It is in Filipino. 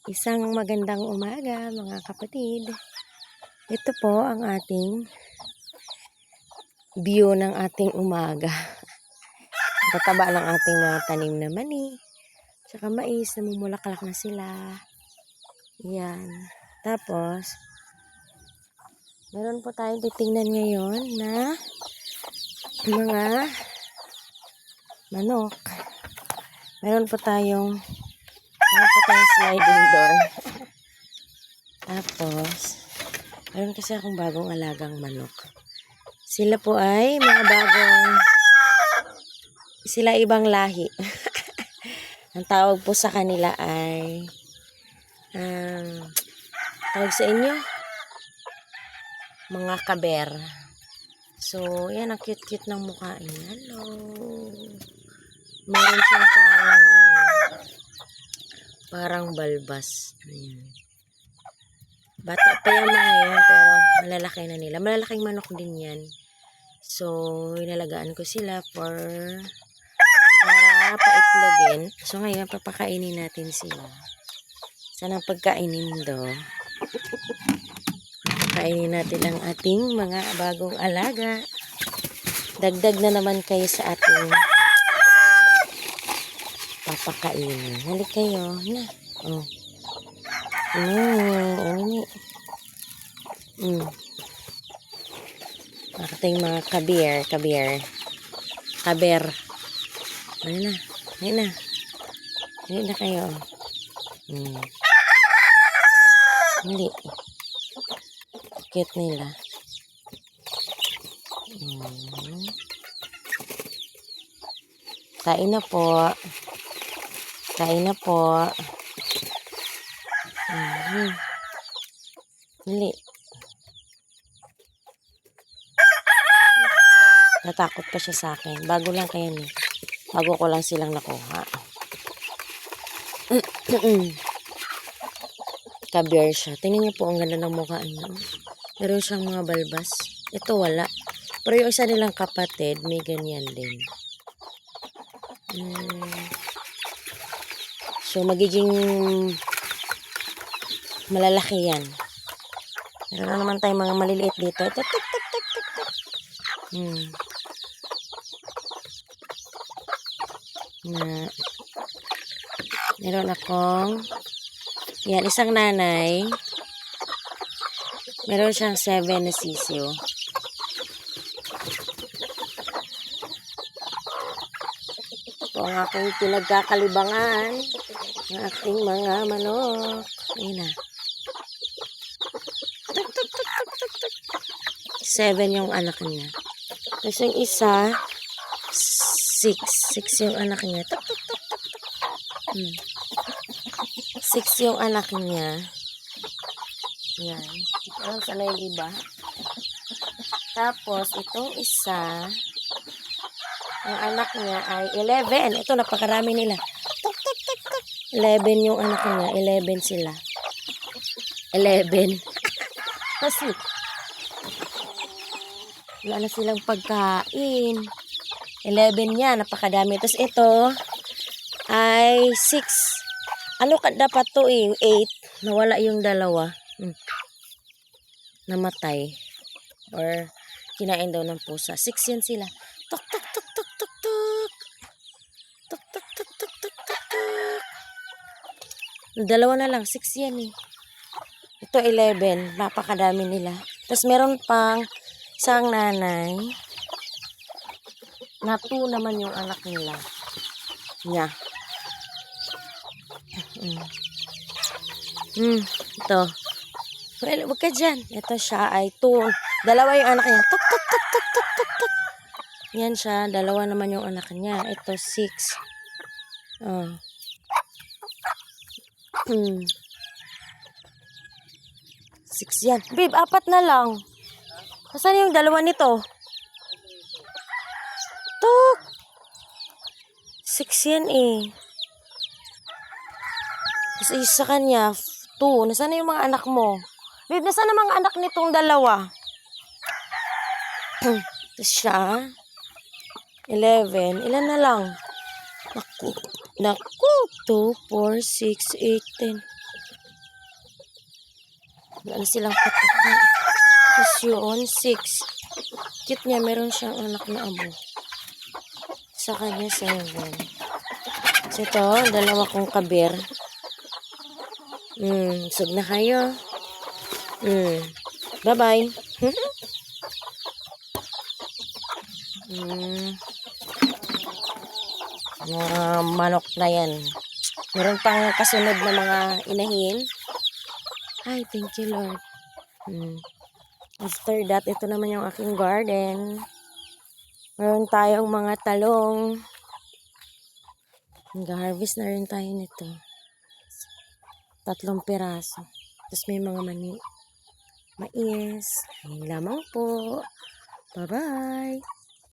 Isang magandang umaga mga kapatid. Ito po ang ating view ng ating umaga. Tataba ng ating mga tanim na mani. Tsaka mais, namumulaklak na sila. Yan. Tapos, meron po tayong titingnan ngayon na mga manok. Meron po tayong sliding door. Tapos, meron kasi akong bagong alagang manok. Sila po ay mga sila ibang lahi. Ang tawag po sa kanila ay, tawag sa inyo, mga kaber. So, yan ang cute-cute ng mukha niya. Hello. Meron siyang parang balbas. Ayan. Bata pa yung mga yan, pero malalaki na nila. Malalaking manok din yan. So, inalagaan ko sila para paitlogin. So, ngayon, papakainin natin sila. Saan ang pagkainin do? Papakainin natin ang ating mga bagong alaga. Dagdag na naman kayo sa ating papakainin. Halik kayo. Na. Oh. Ating mga kaber. Ayun na kayo. Hindi. Cute nila. Kain na po. Dali. Natakot pa siya sa akin. Bago lang kaya ni. Bago ko lang silang nakuha. Kabear siya. Tingnan niyo po ang ganda ng mukha niya. Meron siyang mga balbas. Ito wala. Pero yung isa nilang kapatid, may ganyan din. So, magiging malalaki yan. Meron na naman tayong mga maliliit dito. Meron akong isang nanay. Meron siyang 7 na sisiyo. Ito ang aking pinagkakalibangan ng ating mga manok. Ayun na. 7 yung anak niya. Tapos yung isa, 6. 6 yung anak niya. 6 yung anak niya. Yan. Alam sana yung iba. Tapos, itong isa, ang anak niya ay 11. Ito, napakarami nila. 11 yung anak niya. 11 sila. 11. Kasi, wala na silang pagkain. 11 yan, napakadami. Tapos ito ay 6. Ano dapat to 8. Nawala yung dalawa. Namatay. Or kinain daw ng pusa. 6 yan sila. Tuk, tuk, tuk, tuk, tuk, tuk. Tuk, tuk, tuk, tuk, tuk, tuk, tuk. Dalawa na lang. 6 yan eh. Ito 11. Napakadami nila. Tapos meron pang isang nanay na 2 naman yung anak nila niya. Ito. Well, wag ka dyan. Ito siya ay 2. Dalawa yung anak niya. Tuk, tuk, tuk, tuk, tuk, tuk, tuk. Yan siya. Dalawa naman yung anak niya. Ito 6. 6 yan. Babe, 4 na lang. Saan yung dalawa nito? Tuk! 6 yan eh. Tapos isa kanya, 2. Nasaan na yung mga anak mo? Babe, nasaan na mga anak nitong dalawa? Tapos siya, 11. Ilan na lang? Naku. Naku, 2, 4, 6, 8, 10. Wala na silang pataka. Tapos yun, 6. Cute niya, meron siyang anak na abo. Sa kanya, 7. So ito, dalawa kong kabir. Sug na kayo. Bye-bye. Mga manok na yan. Meron pang kasunod na mga inahin. Ay, thank you, Lord. After that, ito naman yung aking garden. Meron tayong mga talong. Nag-harvest na rin tayo nito. 3 piraso. Tapos may mga mais. Ayun lamang po. Bye-bye.